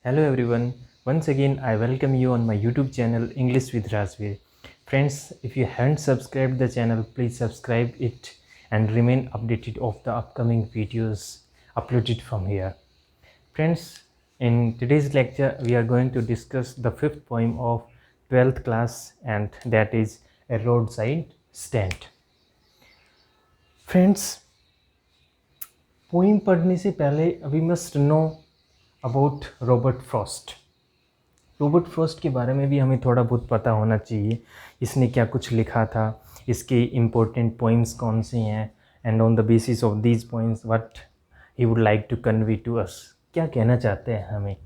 Hello everyone. Once again, I welcome you on my YouTube channel English with Razveer. Friends, if you haven't subscribed the channel, please subscribe it and remain updated of the upcoming videos uploaded from here. Friends, in today's lecture, we are going to discuss the fifth poem of 12th class, and that is A Roadside Stand. Friends, poem पढ़ने से पहले we must know about Robert Frost. Robert Frost के बारे में भी हमें थोड़ा बहुत पता होना चाहिए. इसने क्या कुछ लिखा था, इसके इम्पोर्टेंट पोइम्स कौन से हैं, and on the basis of these poems what he would like to convey to us, क्या कहना चाहते हैं हमें.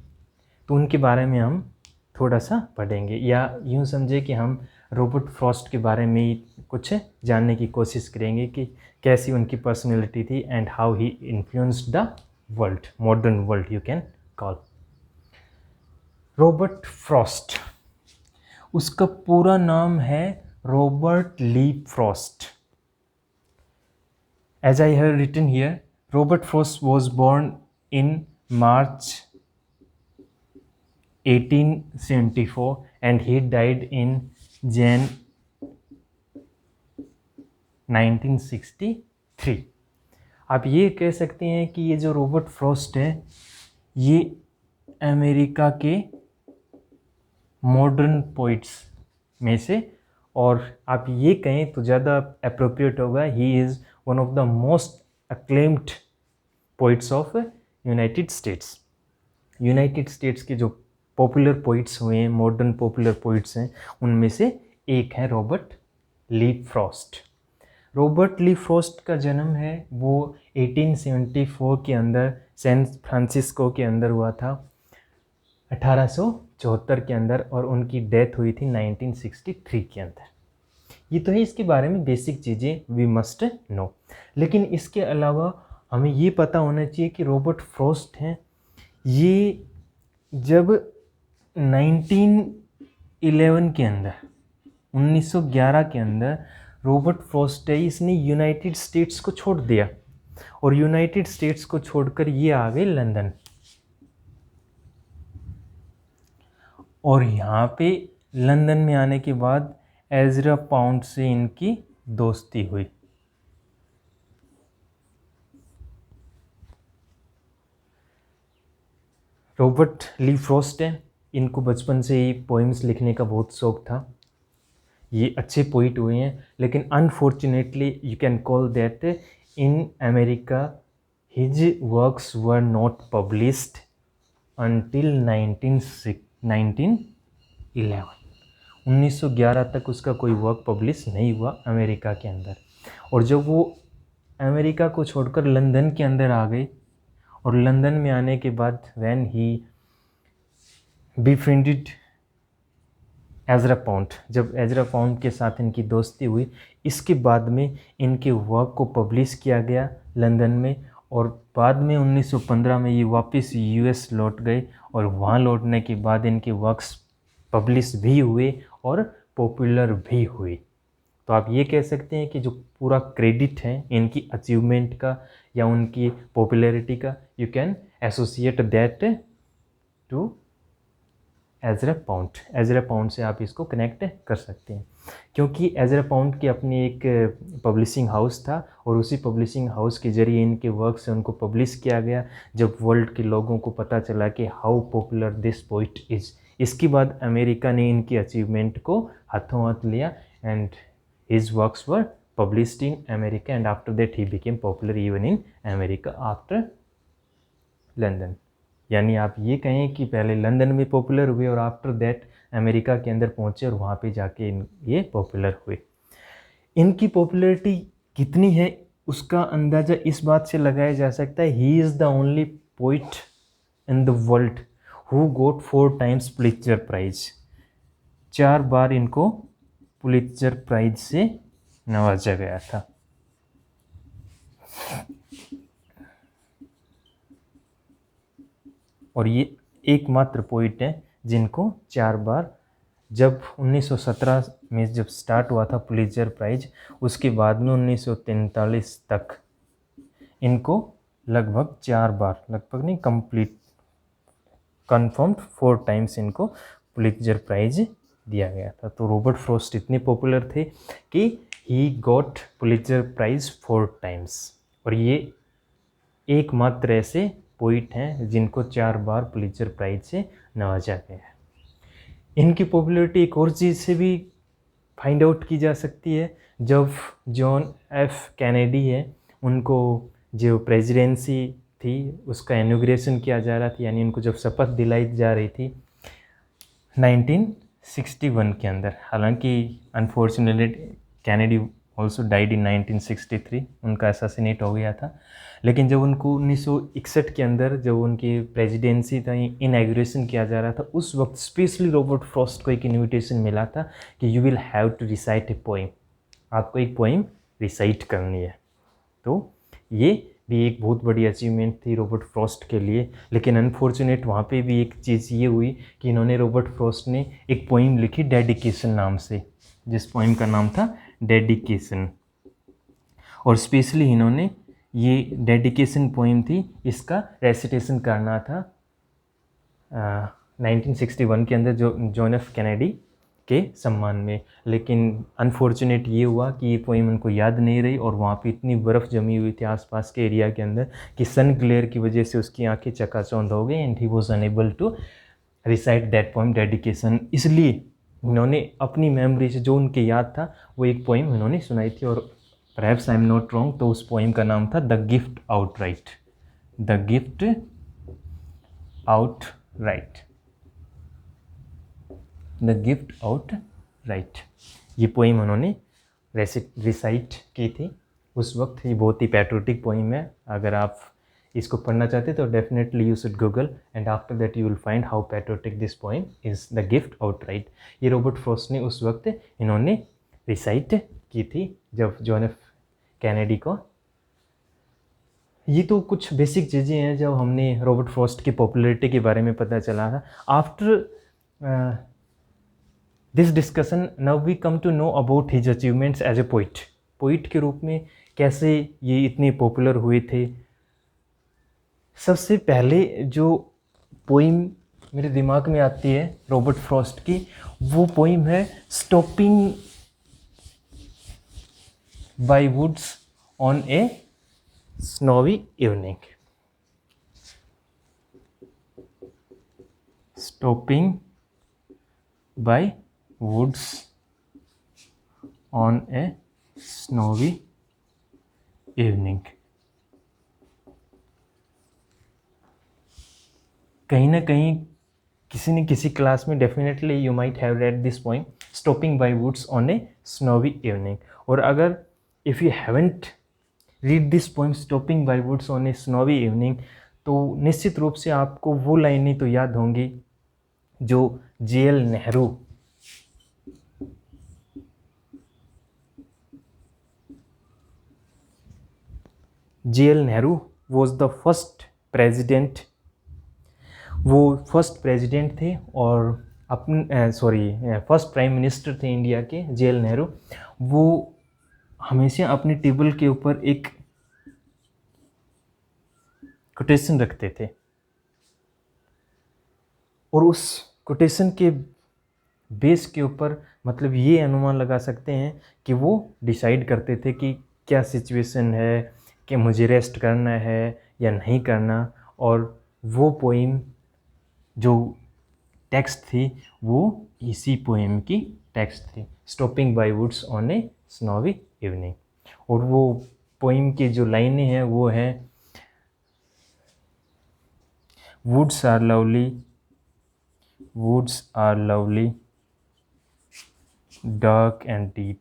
तो उनके बारे में हम थोड़ा सा पढ़ेंगे, या यूँ समझे कि हम रॉबर्ट फ्रॉस्ट के बारे में ही कुछ जानने की कोशिश करेंगे कि कैसी उनकी पर्सनैलिटी थी and how he influenced the world, modern world you can call. Robert Frost, उसका पूरा नाम है Robert Lee Frost. As I have written here, Robert Frost was born in March 1874 and he died in Jan 1963. आप ये कह सकते हैं कि ये जो रॉबर्ट फ्रॉस्ट है ये अमेरिका के मॉडर्न पोइट्स में से, और आप ये कहें तो ज़्यादा अप्रोप्रिएट होगा, he is one of the most acclaimed poets of United states. United states के जो पॉपुलर पोइट्स हुए हैं, मॉडर्न पॉपुलर पोइट्स हैं, उनमें से एक है Robert Lee Frost. Robert Lee Frost का जन्म है वो 1874 के अंदर सैन फ्रांसिस्को के अंदर हुआ था, 1874 के अंदर, और उनकी डेथ हुई थी 1963 के अंदर. ये तो है इसके बारे में बेसिक चीज़ें वी मस्ट नो. लेकिन इसके अलावा हमें ये पता होना चाहिए कि रॉबर्ट फ्रॉस्ट हैं, ये जब 1911 के अंदर, 1911 के अंदर रॉबर्ट फ्रॉस्ट है, इसने यूनाइटेड स्टेट्स को छोड़ दिया, और यूनाइटेड स्टेट्स को छोड़कर ये आ गए लंदन. और यहाँ पे लंदन में आने के बाद एजरा पाउंड से इनकी दोस्ती हुई. रॉबर्ट ली फ्रॉस्ट है, इनको बचपन से ही पोइम्स लिखने का बहुत शौक था. ये अच्छे पोइट हुए हैं, लेकिन unfortunately you can call that in America his works were not published until 1911. 1911 तक उसका कोई वर्क पब्लिश नहीं हुआ अमेरिका के अंदर. और जब वो अमेरिका को छोड़कर लंदन के अंदर आ गई, और लंदन में आने के बाद व्हेन ही बिफ्रेंडेड एजरा पाउंड, जब एजरा पाउंड के साथ इनकी दोस्ती हुई, इसके बाद में इनके वर्क को पब्लिश किया गया लंदन में. और बाद में 1915 में ये वापस यूएस लौट गए, और वहाँ लौटने के बाद इनके वर्क्स पब्लिश भी हुए और पॉपुलर भी हुए. तो आप ये कह सकते हैं कि जो पूरा क्रेडिट है इनकी अचीवमेंट का या उनकी पॉपुलैरिटी का, you can associate that to Ezra Pound. Ezra Pound से आप इसको कनेक्ट कर सकते हैं, क्योंकि एजरा पाउंड की अपनी एक पब्लिशिंग हाउस था, और उसी पब्लिशिंग हाउस के ज़रिए इनके वर्क से उनको पब्लिश किया गया. जब वर्ल्ड के लोगों को पता चला कि how popular this poet is, इसके बाद अमेरिका ने इनकी अचीवमेंट को हाथों हाथ लिया, and his works were published in America, and after that he became popular even in America after London. यानी आप ये कहें कि पहले लंदन में पॉपुलर हुए और आफ्टर दैट अमेरिका के अंदर पहुँचे और वहाँ पे जाके ये पॉपुलर हुए. इनकी पॉपुलैरिटी कितनी है उसका अंदाज़ा इस बात से लगाया जा सकता है, he is the only poet in the world who got 4 times Pulitzer prize. 4 बार इनको पुलित्ज़र प्राइज से नवाजा गया था. और ये एकमात्र पोइट है जिनको 4 बार, जब 1917 में जब स्टार्ट हुआ था पुलित्ज़र प्राइज, उसके बाद में 1943 तक इनको लगभग 4 बार, लगभग नहीं कंप्लीट कन्फर्म्ड 4 टाइम्स इनको पुलित्जर प्राइज दिया गया था। तो रॉबर्ट फ्रॉस्ट इतने पॉपुलर थे कि he got Pulitzer prize 4 times, और ये एकमात्र ऐसे पोइट हैं जिनको 4 बार पुलित्जर प्राइज से नवाजा गया है। इनकी पॉपुलैरिटी एक और चीज़ से भी फाइंड आउट की जा सकती है। जब जॉन एफ कैनेडी है, उनको जो प्रेसिडेंसी थी उसका इनॉग्रेशन किया जा रहा था, यानी उनको जब शपथ दिलाई जा रही थी 1961 के अंदर। हालांकि unfortunately Kennedy also died in 1963, उनका असैसिनेट हो गया था। लेकिन जब उनको 1961 के अंदर जब उनकी प्रेसिडेंसी था इनॉग्रेशन किया जा रहा था, उस वक्त स्पेशली रॉबर्ट फ्रॉस्ट को एक इनविटेशन मिला था कि you will have to recite a poem, आपको एक पोइम रिसाइट करनी है। तो ये भी एक बहुत बड़ी अचीवमेंट थी रॉबर्ट फ्रॉस्ट के लिए। लेकिन अनफॉर्चुनेट वहाँ पे भी एक चीज़ ये हुई कि इन्होंने रॉबर्ट फ्रॉस्ट ने एक पोइम लिखी डेडिकेशन नाम से, जिस पोइम का नाम था डेडिकेशन, और स्पेशली इन्होंने ये डेडिकेशन पोइम थी, इसका रेसिटेशन करना था 1961 के अंदर जो जॉन एफ कैनेडी के सम्मान में। लेकिन अनफॉर्चुनेट ये हुआ कि ये पोइम उनको याद नहीं रही, और वहाँ पे इतनी बर्फ़ जमी हुई थी आसपास के एरिया के अंदर कि सन ग्लेयर की वजह से उसकी आंखें चकाचौंध हो गई, and he was unable to recite that poem dedication. इसलिए इन्होंने अपनी मेमोरी से जो उनके याद था वो एक पोइम इन्होंने सुनाई थी, और perhaps I am not wrong, तो उस पोइम का नाम था the gift outright, the gift outright, the gift outright. ये पोइम उन्होंने रिसाइट की थी उस वक्त। ये बहुत ही पैट्रियोटिक पोइम है, अगर आप इसको पढ़ना चाहते तो definitely you should Google, and after that you will find how patriotic this poem is, the gift outright. ये रॉबर्ट फ्रॉस्ट ने उस वक्त इन्होंने रिसाइट की थी जब जॉन एफ कैनेडी को। ये तो कुछ बेसिक चीज़ें हैं जब हमने रॉबर्ट फ्रॉस्ट की पॉपुलैरिटी के बारे में पता चला था। After this discussion now we come to know about his achievements as a poet. Poet के रूप में कैसे ये इतने पॉपुलर हुए थे। सबसे पहले जो पोइम मेरे दिमाग में आती है रॉबर्ट फ्रॉस्ट की, वो पोइम है stopping by woods on a snowy evening. Stopping by woods on a snowy evening. कहीं ना कहीं किसी न किसी क्लास में definitely you might have read this poem stopping by woods on a snowy evening. और अगर if you haven't read this poem stopping by woods on a snowy evening, तो निश्चित रूप से आपको वो लाइनें तो याद होंगी जो JL. Nehru was the first president, वो फर्स्ट प्रेसिडेंट थे और फर्स्ट प्राइम मिनिस्टर थे इंडिया के जे.एल. नेहरू। वो हमेशा अपनी टेबल के ऊपर एक कोटेशन रखते थे, और उस कोटेशन के बेस के ऊपर मतलब ये अनुमान लगा सकते हैं कि वो डिसाइड करते थे कि क्या सिचुएशन है, कि मुझे रेस्ट करना है या नहीं करना। और वो पोइम जो टेक्स्ट थी वो इसी पोएम की टेक्स्ट थी, stopping by woods on a snowy evening. और वो पोएम की जो लाइनें हैं वो हैं woods are lovely, dark and deep,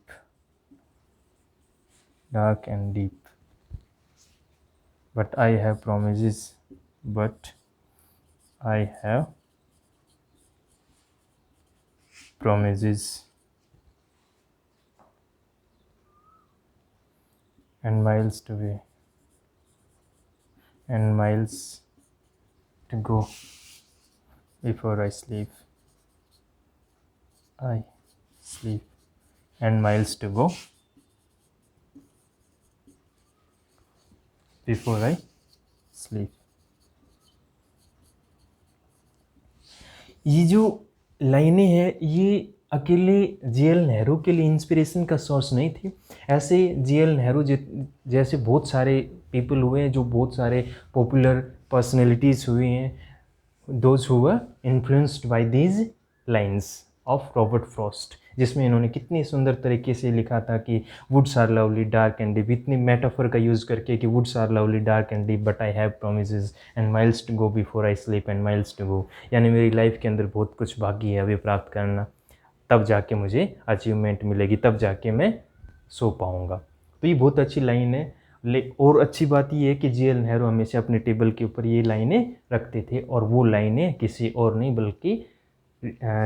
but I have promises, and miles to go before I sleep, and miles to go before I sleep. ये जो लाइनें हैं ये अकेले जीएल नेहरू के लिए इंस्पिरेशन का सोर्स नहीं थी। ऐसे जीएल नेहरू जैसे बहुत सारे पीपल हुए हैं, जो बहुत सारे पॉपुलर पर्सनैलिटीज़ हुए हैं, those who were influenced by these lines of Robert Frost, जिसमें इन्होंने कितनी सुंदर तरीके से लिखा था कि woods are lovely dark and deep, इतनी मेटाफर का यूज़ करके कि woods are lovely dark and deep but I have promises and miles to go before I sleep and miles to go, यानी मेरी लाइफ के अंदर बहुत कुछ बाकी है अभी प्राप्त करना, तब जाके मुझे अचीवमेंट मिलेगी, तब जाके मैं सो पाऊँगा। तो ये बहुत अच्छी लाइन है। और अच्छी बात ये है कि जीएल नेहरू हमेशा अपने टेबल के ऊपर ये लाइनें रखते थे, और वो लाइनें किसी और नहीं बल्कि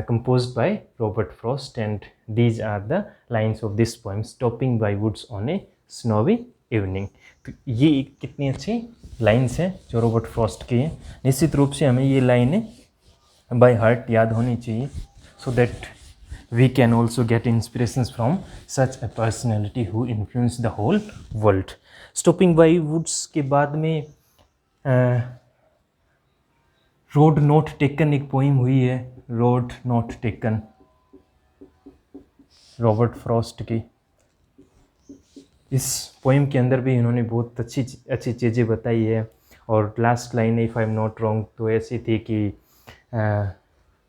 composed by Robert Frost, and these are the lines of this poem, stopping by woods on a snowy evening। तो ये कितनी अच्छी लाइन्स हैं जो रॉबर्ट फ्रॉस्ट की हैं। निश्चित रूप से हमें ये लाइनें बाय हार्ट याद होनी चाहिए, so that we can also get inspirations from such a personality who influenced the whole world। stopping by woods के बाद में रोड नॉट टेकन एक पोइम हुई है, road not taken, Robert Frost की। इस पोइम के अंदर भी इन्होंने बहुत अच्छी चीज़ें बताई है, और last line if I am not wrong तो ऐसी थी कि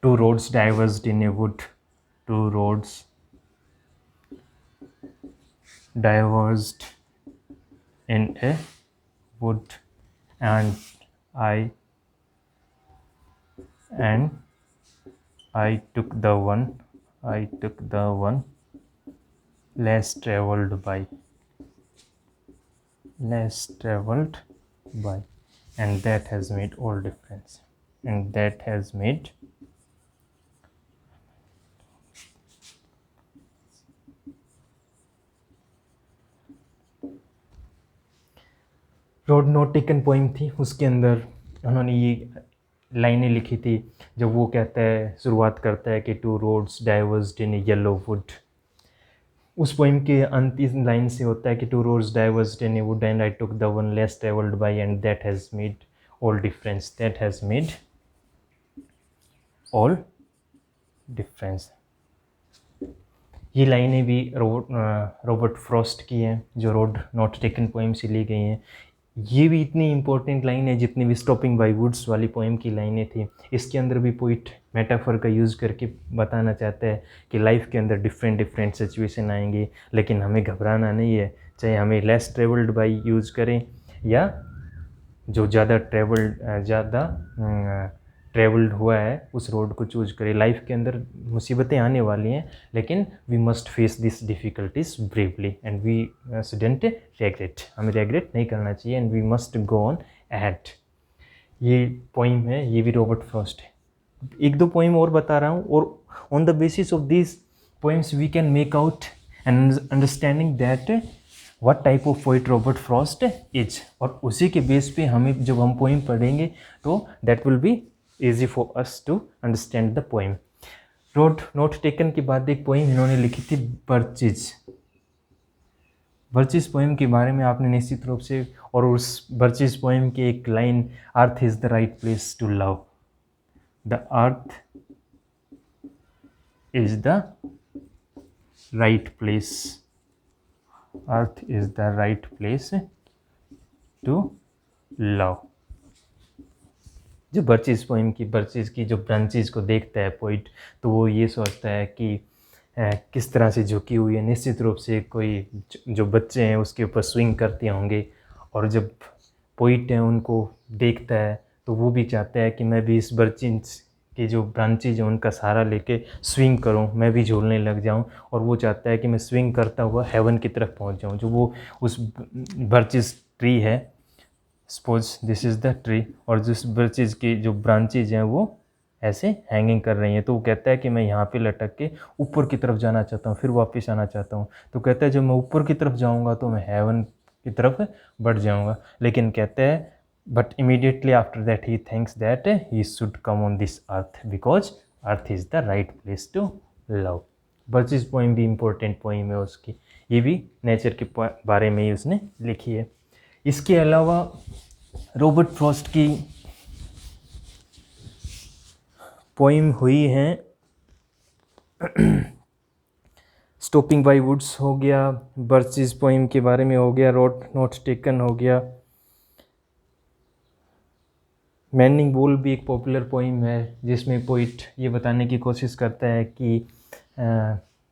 two roads diverged in a wood, two roads diverged in a wood and I took the one less traveled by, and that has made all difference, and that has made road not taken poem थी। उसके अंदर उन्होंने ये लाइनें लिखी थी जब वो कहता है, शुरुआत करता है कि two roads diverged in yellow wood. उस पोइम के अंतिम लाइन से होता है कि two roads diverged in a wood and I took the one less travelled by and that has made all difference, that has made all difference. ये लाइनें भी रॉबर्ट फ्रॉस्ट की हैं जो रोड नॉट टेकन पोइम से ली गई हैं। ये भी इतनी इम्पोर्टेंट लाइन है जितनी भी स्टॉपिंग बाय वुड्स वाली पोइम की लाइनें थी। इसके अंदर भी पोइट मेटाफर का यूज़ करके बताना चाहता है कि लाइफ के अंदर डिफरेंट सिचुएशन आएंगी, लेकिन हमें घबराना नहीं है, चाहे हमें लेस ट्रेवल्ड बाय यूज़ करें या जो ज़्यादा ट्रेवल्ड हुआ है उस रोड को चूज करें। लाइफ के अंदर मुसीबतें आने वाली हैं, लेकिन we must face this difficulties bravely and we shouldn't regret, हमें रेग्रेट नहीं करना चाहिए, and we must go on ahead. ये पोइम है, ये भी रॉबर्ट फ्रॉस्ट है। एक दो पोइम और बता रहा हूँ, और on the basis of this poems we can make out an understanding that what type of poet Robert Frost is, और उसी के बेस पे हमें जब हम पोइम पढ़ेंगे तो that will be easy for us to understand the poem। Road not taken के बाद एक पोइम इन्होंने लिखी थी बर्चेज। बर्चेज पोइम के बारे में आपने निश्चित रूप से, और उस बर्चेज पोइम की एक line, earth is the right place to love, the earth is the right place, earth is the right place to love. जो बर्चेज पोइम की, बर्चेज की जो ब्रांचेज को देखता है पोइट, तो वो ये सोचता है कि किस तरह से झुकी हुई है। निश्चित रूप से कोई जो बच्चे हैं उसके ऊपर स्विंग करते होंगे, और जब पोइट है उनको देखता है तो वो भी चाहता है कि मैं भी इस बर्चेज के जो ब्रांचेज हैं उनका सहारा लेके स्विंग करूं, मैं भी झूलने लग जाऊं, और वो चाहता है कि मैं स्विंग करता हुआ हेवन की तरफ पहुंच जाऊं। जो वो उस बर्चेज ट्री है, suppose this is the tree, और जिस बर्चेज की जो ब्रांचेज हैं वो ऐसे हैंगिंग कर रही हैं, तो वो कहता है कि मैं यहाँ पे लटक के ऊपर की तरफ जाना चाहता हूँ, फिर वापस आना चाहता हूँ। तो कहता है जब मैं ऊपर की तरफ जाऊँगा तो मैं हेवन की तरफ बढ़ जाऊँगा, लेकिन कहता है but immediately after that he thinks that he should come on this earth because earth is the right place to love. Birches poem भी इम्पोर्टेंट पोइम है उसकी, ये भी नेचर के बारे में ही उसने लिखी है। इसके अलावा रॉबर्ट फ्रॉस्ट की पोइम हुई हैं स्टॉपिंग बाय वुड्स हो गया, बर्चिस पोइम के बारे में हो गया, रोड नॉट टेकन हो गया, मैनिंग बोल भी एक पॉपुलर पोइम है जिसमें पोइट ये बताने की कोशिश करता है कि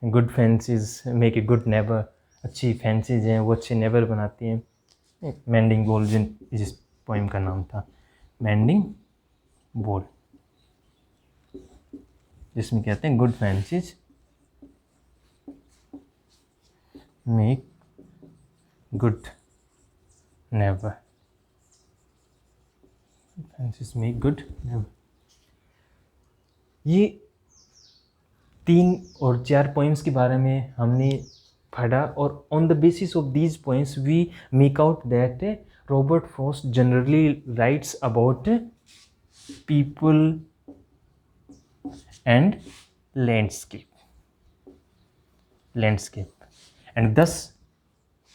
good fancies make a good neighbour, अच्छी फैंसीज हैं वो अच्छे नेबर बनाती हैं। मैनिंग बोल जिस पोइम का नाम था मैनिंग बोल, जिसमें कहते हैं good fancies make good neighbour, fancies make good neighbour. ये 3 और 4 पोइम्स के बारे में हमने पढ़ा और on the basis of these poems we make out that Robert Frost generally writes about people and landscape and thus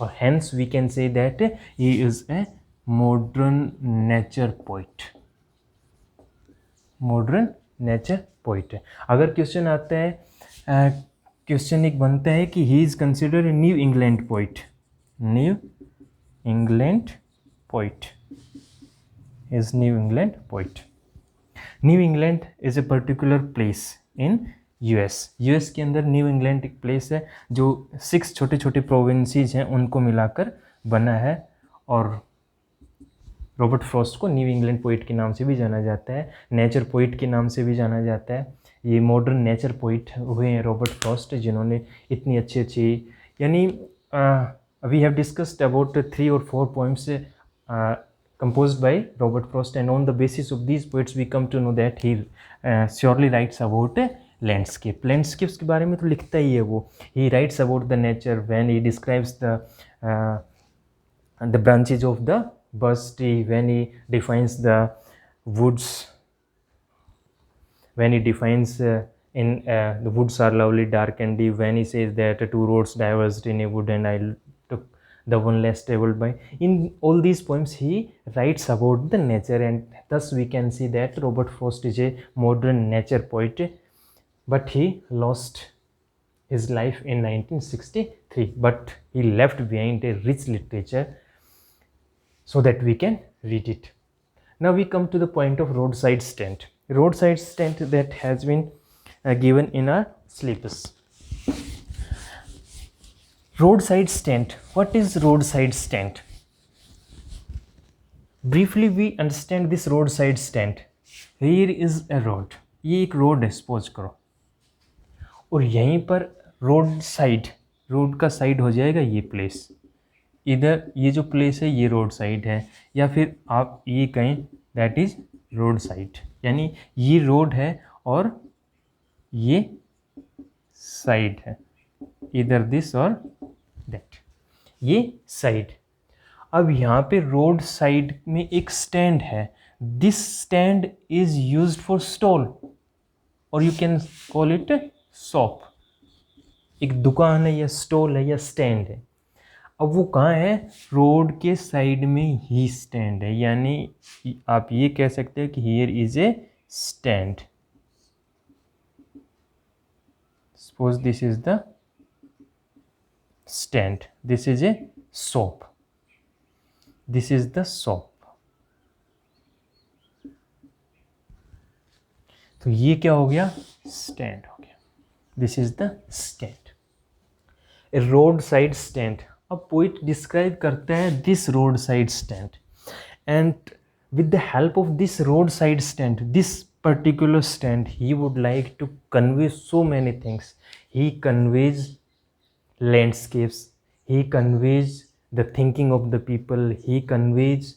or hence we can say that he is a modern nature poet। अगर question आता है, question एक बनता है कि he is considered a new England poet new England is a particular place in US के अंदर new England एक प्लेस है जो 6 छोटे छोटे प्रोविंसीज हैं उनको मिलाकर बना है, और रॉबर्ट फ्रॉस्ट को न्यू इंग्लैंड पोइट के नाम से भी जाना जाता है, नेचर पोइट के नाम से भी जाना जाता है। ये मॉडर्न नेचर पोइट हुए हैं रॉबर्ट फ्रॉस्ट, जिन्होंने इतनी अच्छी यानी वी हैव डिस्कस्ड अबाउट 3 और 4 poems composed by Robert Frost, and on the basis of these poets we come to know that he surely writes about landscapes के बारे में तो लिखता ही है वो। he writes about the nature when he describes the branches of the birch tree, when he defines the woods, when he defines the woods are lovely dark and deep, when he says that 2 roads diverged in a wood and I took the one less traveled by. In all these poems he writes about the nature, and thus we can see that Robert Frost is a modern nature poet, but he lost his life in 1963, but he left behind a rich literature so that we can read it. Now we come to the point of roadside stand that has been given in our syllabus. Roadside stand. What is roadside stand? Briefly we understand this roadside stand. Here is a road. ये एक road है suppose करो, और यहीं पर road का side हो जाएगा ये प्लेस, इधर ये जो प्लेस है ये रोड साइड है, या फिर आप ये कहें दैट इज रोड साइड, यानी ये रोड है और ये साइड है, इधर दिस और दैट, ये साइड। अब यहाँ पे रोड साइड में एक स्टैंड है, this stand is used for stall और you can call it shop. एक दुकान है या स्टॉल है या स्टैंड है। अब वो कहाँ है? रोड के साइड में ही स्टैंड है, यानी आप ये कह सकते हैं कि here is a stand. Suppose this is the stand, this is a shop, this is the shop। तो ये क्या हो गया? स्टैंड हो गया। This is the stand, A road side stand. अब पोइट डिस्क्राइब करता है this road side stand, and with the help of this road side stand, this particular stand, he would like to convey so many things. He conveys landscapes, he conveys the thinking of the people, he conveys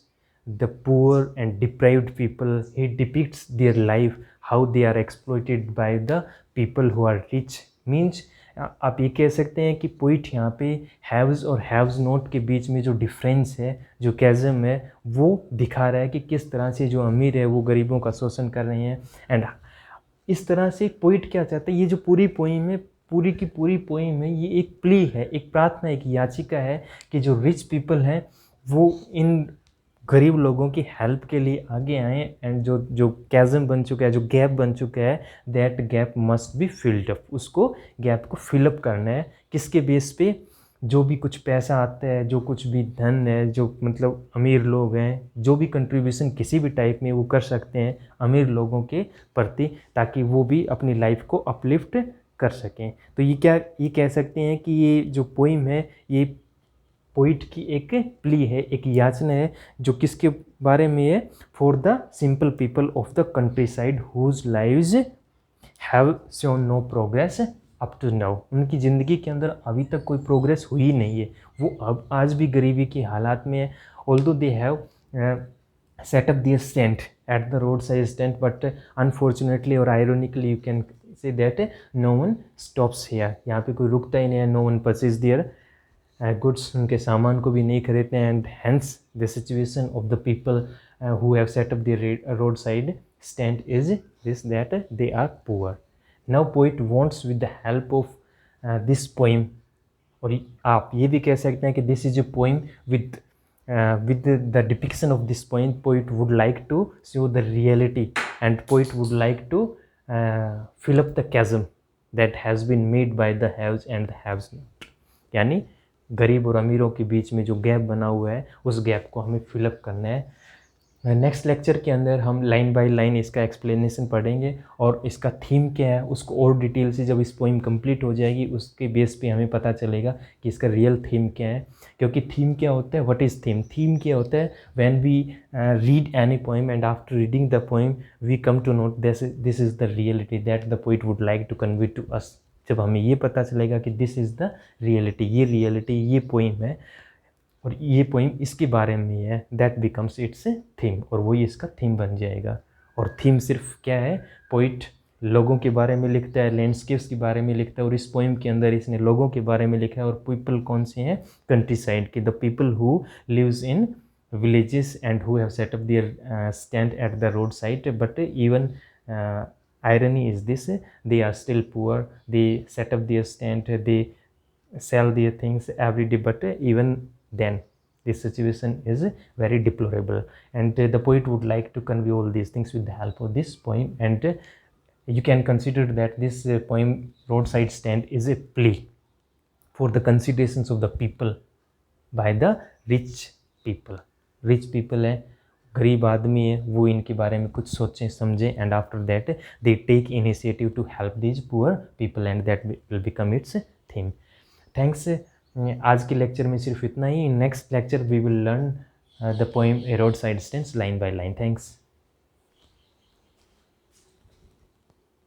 the poor and deprived people, he depicts their life, how they are exploited by the people who are rich। means आप ये कह सकते हैं कि poet यहाँ पे haves और haves not के बीच में जो डिफरेंस है, जो कैज़म है, वो दिखा रहा है कि किस तरह से जो अमीर है वो गरीबों का शोषण कर रहे हैं। एंड इस तरह से पोइट क्या चाहता है, ये जो पूरी पोइम है, पूरी की पूरी पोइम है, ये एक प्ली है, एक प्रार्थना, एक याचिका है कि जो रिच पीपल हैं वो इन गरीब लोगों की हेल्प के लिए आगे आए एंड जो जो कैज़म बन चुका है, जो गैप बन चुका है, that gap must be filled up. उसको गैप को फिलअप करना है। किसके बेस पे? जो भी कुछ पैसा आता है, जो कुछ भी धन है, जो मतलब अमीर लोग हैं, जो भी कंट्रीब्यूशन किसी भी टाइप में वो कर सकते हैं अमीर लोगों के प्रति, ताकि वो भी अपनी लाइफ को अपलिफ्ट कर सकें। तो ये कह सकते हैं कि ये जो पोइम है ये पोइट की एक प्ली है, एक याचना है, जो किसके बारे में है? For the simple people of the countryside whose lives have shown no progress up to now. उनकी ज़िंदगी के अंदर अभी तक कोई प्रोग्रेस हुई नहीं है, वो अब आज भी गरीबी की हालात में है। Although they have set up their stand at the road side stand, but unfortunately और ironically you can say that no one stops here. यहाँ पे कोई रुकता ही नहीं है। No one purchase their goods, उनके सामान को भी नहीं खरीदते हैं। And hence the situation of the people who have set up the roadside stand is this, that they are poor. Now poet wants with the help of this poem, और आप ये भी कह सकते हैं कि this is a poem with the depiction of this poem, poet would like to show the reality and poet would like to fill up the chasm that has been made by the haves and the haves not। यानी गरीब और अमीरों के बीच में जो gap बना हुआ है उस गैप को हमें फिलअप करना है। नेक्स्ट लेक्चर के अंदर हम लाइन बाय लाइन इसका एक्सप्लेनेशन पढ़ेंगे और इसका थीम क्या है उसको और डिटेल से जब इस पोइम कंप्लीट हो जाएगी उसके बेस पे हमें पता चलेगा कि इसका रियल थीम क्या है। क्योंकि थीम क्या होता है? What is theme? थीम क्या होता है? When we read any poem and after reading the poem we come to note this is the reality that the poet would like to convey to us. जब हमें ये पता चलेगा कि this is the reality, ये poem है और ये पोइम इसके बारे में है, दैट बिकम्स इट्स थीम, और वही इसका थीम बन जाएगा। और थीम सिर्फ क्या है? पोइट लोगों के बारे में लिखता है, लैंडस्केप्स के बारे में लिखता है, और इस पोइम के अंदर इसने लोगों के बारे में लिखा है। और पीपल कौन से हैं? कंट्री साइड के, the people who lives in villages and who have set up their stand at the road side, but even irony is this, they are still poor, they set up their stand, they sell their things every day, but even then this situation is very deplorable. And the poet would like to convey all these things with the help of this poem. And you can consider that this poem Roadside Stand is a plea for the considerations of the people by the rich people. Rich people है, गरीब आदमी है, वो इनके बारे में कुछ सोचें समझें, and after that they take initiative to help these poor people, and that will become its theme. Thanks. आज के लेक्चर में सिर्फ इतना ही। Next lecture we will learn the poem A road side stands line by line. Thanks.